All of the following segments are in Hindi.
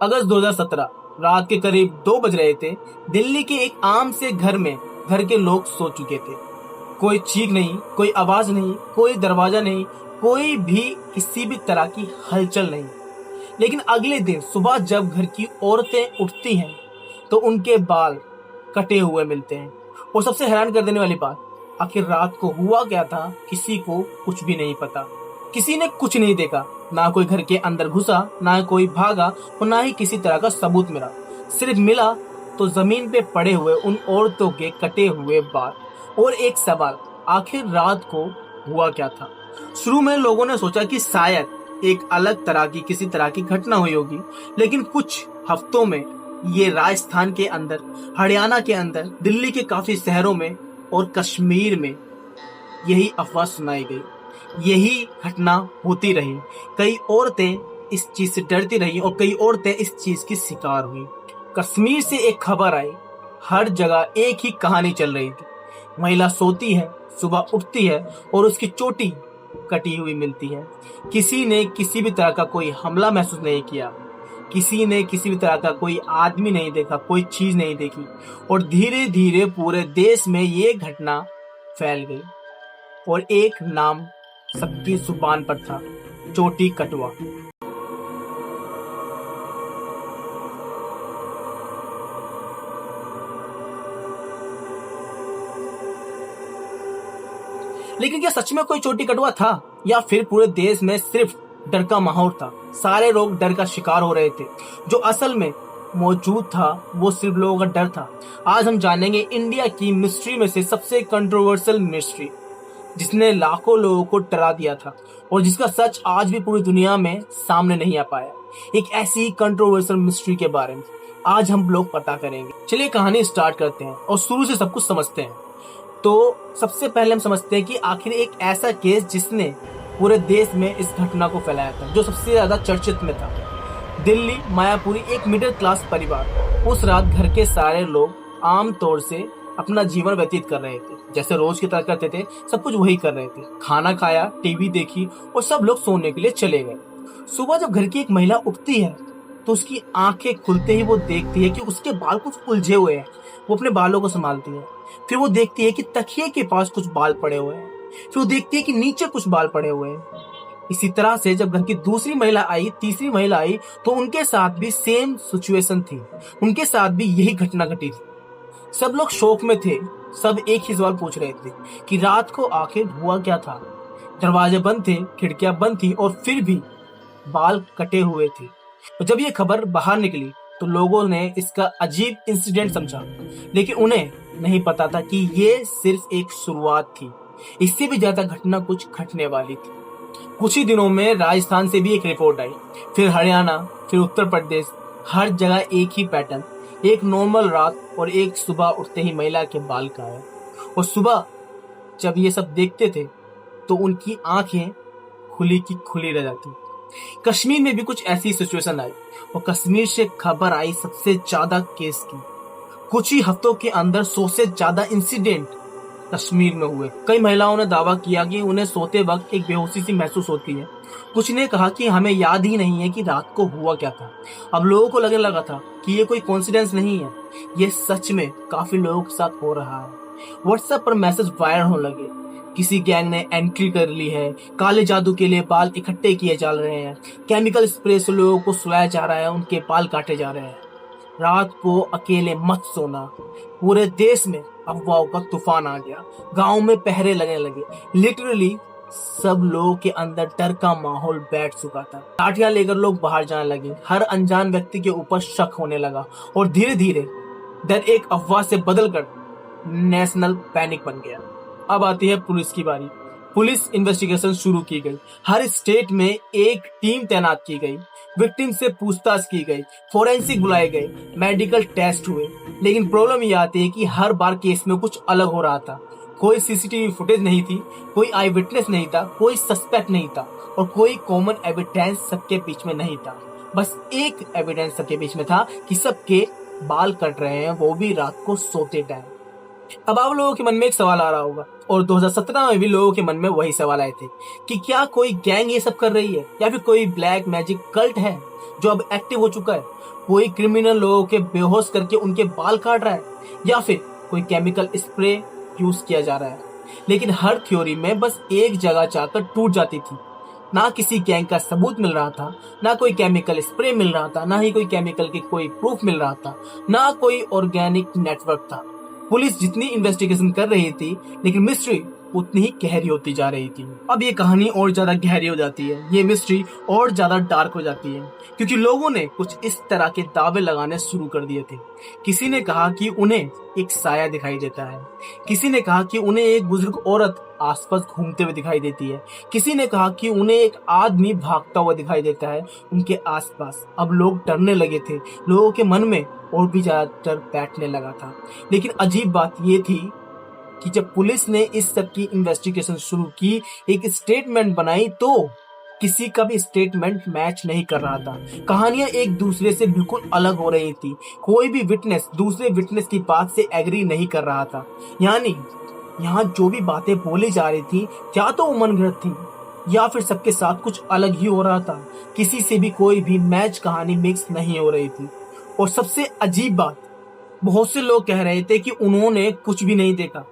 अगस्त 2017 रात के करीब 2 बज रहे थे। दिल्ली के एक आम से घर में घर के लोग सो चुके थे। कोई चीख नहीं, कोई आवाज नहीं, कोई दरवाजा नहीं, कोई भी किसी भी तरह की हलचल नहीं। लेकिन अगले दिन सुबह जब घर की औरतें उठती हैं तो उनके बाल कटे हुए मिलते हैं। और सबसे हैरान कर देने वाली बात, आखिर रात को हुआ क्या था किसी को कुछ भी नहीं पता। किसी ने कुछ नहीं देखा, ना कोई घर के अंदर घुसा, ना कोई भागा और ना ही किसी तरह का सबूत मिला। सिर्फ मिला तो जमीन पे पड़े हुए उन औरतों के कटे हुए बाल और एक सवाल, आखिर रात को हुआ क्या था। शुरू में लोगों ने सोचा कि शायद एक अलग तरह की किसी तरह की घटना हुई होगी, लेकिन कुछ हफ्तों में ये राजस्थान के अंदर, हरियाणा के अंदर, दिल्ली के काफी शहरों में और कश्मीर में यही अफवाह सुनाई गई। यही घटना होती रही। कई औरतें इस चीज से डरती रही और कई औरतें इस चीज की शिकार हुई। कश्मीर से एक खबर आई, हर जगह एक ही कहानी चल रही थी। महिला सोती है, सुबह उठती है और उसकी चोटी कटी हुई मिलती है। किसी ने किसी भी तरह का कोई हमला महसूस नहीं किया, किसी ने किसी भी तरह का कोई आदमी नहीं देखा, कोई चीज नहीं देखी। और धीरे धीरे पूरे देश में ये घटना फैल गई और एक नाम सबकी जुबान पर था, चोटी कटवा। लेकिन क्या सच में कोई चोटी कटवा था या फिर पूरे देश में सिर्फ डर का माहौल था? सारे लोग डर का शिकार हो रहे थे। जो असल में मौजूद था वो सिर्फ लोगों का डर था। आज हम जानेंगे इंडिया की मिस्ट्री में से सबसे कंट्रोवर्शियल मिस्ट्री, जिसने लाखों लोगों को डरा दिया था और जिसका सच आज भी पूरी दुनिया में सामने नहीं आ पाया। एक ऐसी ही कंट्रोवर्शियल मिस्ट्री के बारे में आज हम लोग पता करेंगे। चलिए कहानी स्टार्ट करते हैं और शुरू से सब कुछ समझते हैं। तो सबसे पहले हम समझते हैं कि आखिर एक ऐसा केस जिसने पूरे देश में इस घटना को फैलाया था, जो सबसे ज्यादा चर्चित में था। दिल्ली मायापुरी एक मिडिल क्लास परिवार। उस रात घर के सारे लोग आम तौर से अपना जीवन व्यतीत कर रहे थे, जैसे रोज की तरह करते थे। सब कुछ वही कर रहे थे। खाना खाया, टीवी देखी और सब लोग सोने के लिए चले गए। सुबह जब घर की एक महिला उठती है तो उसकी आंखें खुलते ही वो देखती है कि उसके बाल कुछ उलझे हुए हैं। वो अपने बालों को संभालती है। फिर वो देखती है कि तकिए के पास कुछ बाल पड़े हुए हैं। फिर वो देखती है कि नीचे कुछ बाल पड़े हुए हैं। इसी तरह से जब घर की दूसरी महिला आई, तीसरी महिला आई, तो उनके साथ भी सेम सिचुएशन थी। उनके साथ भी यही घटना घटी थी। सब लोग शौक में थे। सब एक ही सवाल पूछ रहे थे कि रात को आखिर हुआ क्या था। दरवाजे बंद थे, खिड़कियां बंद थी और फिर भी बाल कटे हुए थे। और जब ये खबर बाहर निकली तो लोगों ने इसका अजीब इंसिडेंट समझा, लेकिन उन्हें नहीं पता था कि ये सिर्फ एक शुरुआत थी। इससे भी ज्यादा घटना कुछ घटने वाली थी। कुछ ही दिनों में राजस्थान से भी एक रिपोर्ट आई, फिर हरियाणा, फिर उत्तर प्रदेश। हर जगह एक ही पैटर्न, एक नॉर्मल रात और एक सुबह उठते ही महिला के बाल गायब। और सुबह जब ये सब देखते थे तो उनकी आंखें खुली की खुली रह जाती। कश्मीर में भी कुछ ऐसी सिचुएशन आई और कश्मीर से खबर आई सबसे ज्यादा केस की। कुछ ही हफ्तों के अंदर 100 से ज्यादा इंसिडेंट कश्मीर में हुए। कई महिलाओं ने दावा किया कि उन्हें सोते वक्त एक बेहोशी सी महसूस होती है। कुछ ने कहा कि हमें याद ही नहीं है कि रात को हुआ क्या था। अब लोगों को लगने लगा था कि ये कोई कोइंसिडेंस नहीं है, ये सच में काफी लोगों के साथ हो रहा है। व्हाट्सएप पर मैसेज वायरल होने लगे, किसी गैंग ने एंट्री कर ली है, काले जादू के लिए बाल इकट्ठे किए जा रहे हैं, केमिकल स्प्रे से लोगों को सुलाया जा रहा है, उनके बाल काटे जा रहे हैं। रात को अकेले मत सोना। पूरे देश में अफवाहों का तूफान आ गया। गांव में पहरे लगने लगे। लिटरली सब लोगों के अंदर डर का माहौल बैठ चुका था। लाठियां लेकर लोग बाहर जाने लगे। हर अनजान व्यक्ति के ऊपर शक होने लगा और धीरे धीरे डर एक अफवाह से बदलकर नेशनल पैनिक बन गया। अब आती है पुलिस की बारी। पुलिस इन्वेस्टिगेशन शुरू की गई। हर स्टेट में एक टीम तैनात की गई। विक्टिम से पूछताछ की गई, फोरेंसिक बुलाए गए, मेडिकल टेस्ट हुए। लेकिन प्रॉब्लम ये आती है कि हर बार केस में कुछ अलग हो रहा था। कोई सीसीटीवी फुटेज नहीं थी, कोई आई विटनेस नहीं था, कोई सस्पेक्ट नहीं था और कोई कॉमन एविडेंस सबके बीच में नहीं था। बस एक एविडेंस सबके बीच में था कि सबके बाल कट रहे हैं, वो भी रात को सोते टाइम। अब आप लोगों के मन में एक सवाल आ रहा होगा, और 2017 में भी लोगों के मन में वही सवाल आए थे कि क्या कोई गैंग ये सब कर रही है, या फिर कोई ब्लैक मैजिक कल्ट है जो अब एक्टिव हो चुका है, कोई क्रिमिनल लोगों के बेहोश करके उनके बाल काट रहा है, या फिर कोई केमिकल स्प्रे यूज किया जा रहा है। लेकिन हर थ्योरी में बस एक जगह जाकर टूट जाती थी। ना किसी गैंग का सबूत मिल रहा था, ना कोई केमिकल स्प्रे मिल रहा था, ना ही कोई केमिकल की कोई प्रूफ मिल रहा था, ना कोई ऑर्गेनिक नेटवर्क था। पुलिस जितनी इन्वेस्टिगेशन कर रही थी, लेकिन मिस्ट्री उतनी ही गहरी होती जा रही थी। अब ये कहानी और ज्यादा गहरी हो जाती है, ये मिस्ट्री और ज्यादा डार्क हो जाती है, क्योंकि लोगों ने कुछ इस तरह के दावे लगाने शुरू कर दिए थे। किसी ने कहा कि उन्हें एक साया दिखाई देता है, किसी ने कहा कि उन्हें एक बुजुर्ग औरत आसपास घूमते हुए दिखाई देती है, किसी ने कहा कि उन्हें एक आदमी भागता हुआ दिखाई देता है उनके आसपास। अब लोग डरने लगे थे, लोगों के मन में और भी ज्यादा डर बैठने लगा था। लेकिन अजीब बात ये थी कि जब पुलिस ने इस सब की इन्वेस्टिगेशन शुरू की, एक स्टेटमेंट बनाई, तो किसी का भी स्टेटमेंट मैच नहीं कर रहा था। कहानियां एक दूसरे से बिल्कुल अलग हो रही थी। कोई भी विटनेस दूसरे विटनेस की बात से एग्री नहीं कर रहा था। यानी यहाँ जो भी बातें बोली जा रही थी, या तो वो मनगढ़ंत थी, या फिर सबके साथ कुछ अलग ही हो रहा था। किसी से भी कोई भी मैच कहानी मिक्स नहीं हो रही थी। और सबसे अजीब बात, बहुत से लोग कह रहे थे कि उन्होंने कुछ भी नहीं देखा।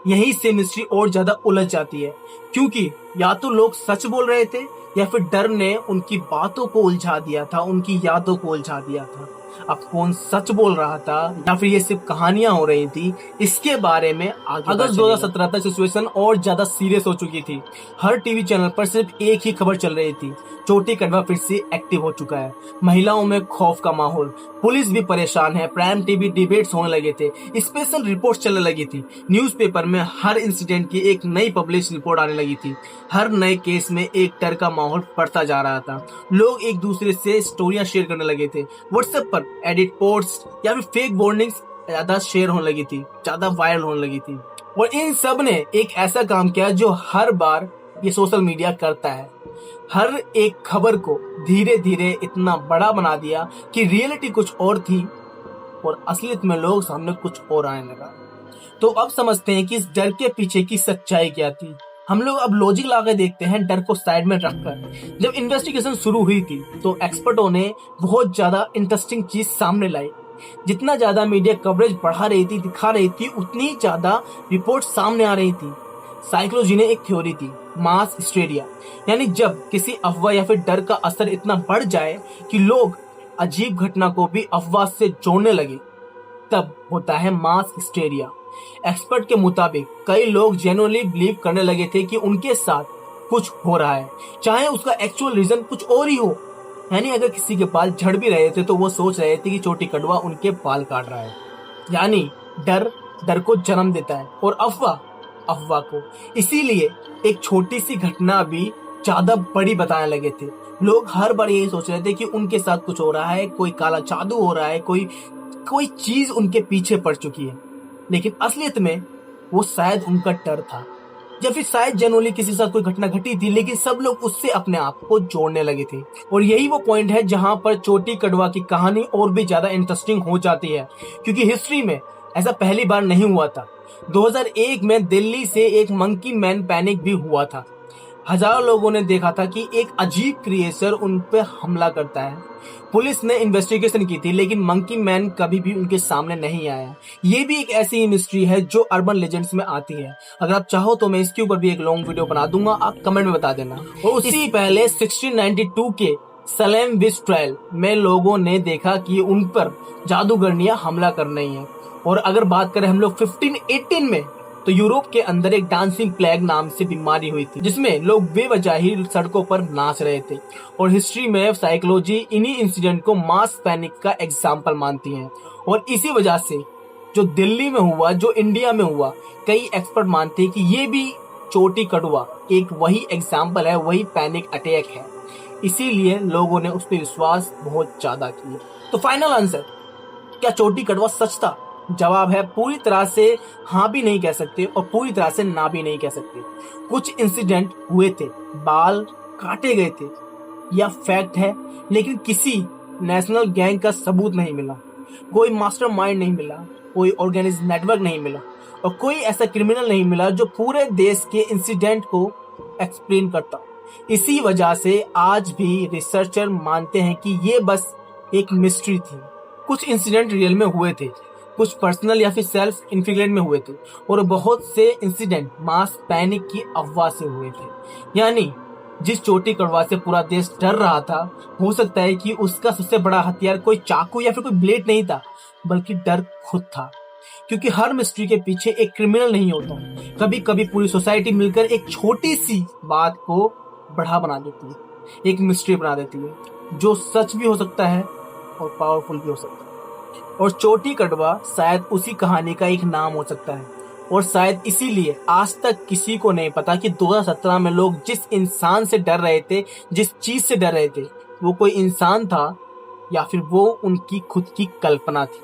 यहीं से मिस्ट्री और ज्यादा उलझ जाती है, क्योंकि या तो लोग सच बोल रहे थे, या फिर डर ने उनकी बातों को उलझा दिया था, उनकी यादों को उलझा दिया था। अब कौन सच बोल रहा था, या फिर ये सिर्फ कहानियां हो रही थी, इसके बारे में आगे अगस्त 2017 तक सिचुएशन और ज्यादा सीरियस हो चुकी थी। हर टीवी चैनल पर सिर्फ एक ही खबर चल रही थी, चोटी कड़वा फिर से एक्टिव हो चुका है। महिलाओं में खौफ का माहौल, पुलिस भी परेशान है, प्राइम टीवी डिबेट्स होने लगे थे, स्पेशल रिपोर्ट्स चलने लगी थी, न्यूज़पेपर में हर इंसिडेंट की एक नई पब्लिश रिपोर्ट आने लगी थी। हर नए केस में एक डर का माहौल बढ़ता जा रहा था। लोग एक दूसरे से स्टोरियां शेयर करने लगे थे। व्हाट्सएप पर एडिट पोस्ट या फिर फेक वार्निंग्स ज्यादा शेयर होने लगी थी, ज्यादा वायरल होने लगी थी। और इन सब ने एक ऐसा काम किया जो हर बार ये सोशल मीडिया करता है, हर एक खबर को धीरे धीरे इतना बड़ा बना दिया कि रियलिटी कुछ और थी और असलियत में लोग सामने कुछ और आने लगा। तो अब समझते हैं कि इस डर के पीछे की सच्चाई क्या थी। हम लोग अब लॉजिक लाके देखते हैं, डर को साइड में रखकर। जब इन्वेस्टिगेशन शुरू हुई थी तो एक्सपर्टों ने बहुत ज्यादा इंटरेस्टिंग चीज सामने लाई। जितना ज्यादा मीडिया कवरेज बढ़ा रही थी, दिखा रही थी, उतनी ज्यादा रिपोर्ट सामने आ रही थी। साइकोलॉजी ने एक थ्योरी थी, मास हिस्टेरिया, यानी जब किसी अफवाह या फिर डर का असर इतना बढ़ जाए कि लोग अजीब घटना को भी अफवाह से जोड़ने लगे, तब होता है मास हिस्टेरिया। एक्सपर्ट के मुताबिक कई लोग जेन्युइनली बिलीव करने लगे थे कि उनके साथ कुछ हो रहा है, चाहे उसका एक्चुअल रीजन कुछ और ही हो। यानी अगर किसी के बाल झड़ भी रहे थे तो वो सोच रहे थे कि चोटी कड़वा उनके बाल काट रहा है। यानी डर डर को जन्म देता है और अफवाह अफवाह को। इसीलिए एक छोटी सी घटना भी ज्यादा बड़ी बताने लगे थे। लोग हर बार यही सोच रहे थे कि उनके साथ कुछ हो रहा है, कोई काला जादू हो रहा है, कोई चीज उनके पीछे पड़ चुकी है। लेकिन असलियत में वो शायद उनका डर था, या फिर शायद जनरली किसी के साथ कोई घटना घटी थी, लेकिन सब लोग उससे अपने आप को जोड़ने लगे थे। और यही वो पॉइंट है जहां पर चोटी कड़वा की कहानी और भी ज्यादा इंटरेस्टिंग हो जाती है, क्योंकि हिस्ट्री में ऐसा पहली बार नहीं हुआ था। 2001 में दिल्ली से एक मंकी मैन पैनिक भी हुआ था। हजारों लोगों ने देखा था कि एक अजीब क्रिएचर उन पर हमला करता है। पुलिस ने इन्वेस्टिगेशन की थी, लेकिन मंकी मैन कभी भी उनके सामने नहीं आया। ये भी एक ऐसी मिस्ट्री है जो अर्बन लेजेंड्स में आती है। अगर आप चाहो तो मैं इसके ऊपर भी एक लॉन्ग वीडियो बना दूंगा, आप कमेंट में बता देना। और उसी पहले 1692 के सलेम विच ट्रायल में लोगों ने देखा कि उन पर जादूगरनियां हमला कर रही हैं। और अगर बात करें हम लोग 1518 में, तो यूरोप के अंदर एक डांसिंग प्लेग नाम से बीमारी हुई थी, जिसमें लोग बेवजह ही सड़कों पर नाच रहे थे। और हिस्ट्री में साइकोलॉजी इन्हीं इंसिडेंट को मास पैनिक का एग्जाम्पल मानती है। और इसी वजह से जो दिल्ली में हुआ, जो इंडिया में हुआ, कई एक्सपर्ट मानते हैं कि ये भी चोटी कड़वा एक वही एग्जाम्पल है, वही पैनिक अटैक है। इसीलिए लोगों ने उस पर विश्वास बहुत ज्यादा किया। तो फाइनल आंसर, क्या चोटी कड़वा सच था? जवाब है पूरी तरह से हाँ भी नहीं कह सकते और पूरी तरह से ना भी नहीं कह सकते। कुछ इंसिडेंट हुए थे, बाल काटे गए थे, या फैक्ट है, लेकिन किसी नेशनल गैंग का सबूत नहीं मिला। कोई मास्टरमाइंड नहीं मिला, कोई ऑर्गेनाइज्ड नेटवर्क नहीं मिला और कोई ऐसा क्रिमिनल नहीं मिला जो पूरे देश के इंसिडेंट को एक्सप्लेन करता। इसी वजह से आज भी रिसर्चर मानते हैं कि ये बस एक मिस्ट्री थी। कुछ इंसिडेंट रियल में हुए थे, कुछ पर्सनल या फिर सेल्फ इन्फ्लिक्टेड में हुए थे और बहुत से इंसिडेंट मास पैनिक की अफवाह से हुए थे। यानी जिस चोटी कड़वा से पूरा देश डर रहा था, हो सकता है कि उसका सबसे बड़ा हथियार कोई चाकू या फिर कोई ब्लेड नहीं था, बल्कि डर खुद था। क्योंकि हर मिस्ट्री के पीछे एक क्रिमिनल नहीं होता। कभी कभी पूरी सोसाइटी मिलकर एक छोटी सी बात को बड़ा बना देती है, एक मिस्ट्री बना देती है जो सच भी हो सकता है और पावरफुल भी हो सकता है। और चोटी कड़वा शायद उसी कहानी का एक नाम हो सकता है और शायद इसीलिए आज तक किसी को नहीं पता कि 2017 में लोग जिस इंसान से डर रहे थे, जिस चीज से डर रहे थे, वो कोई इंसान था या फिर वो उनकी खुद की कल्पना थी।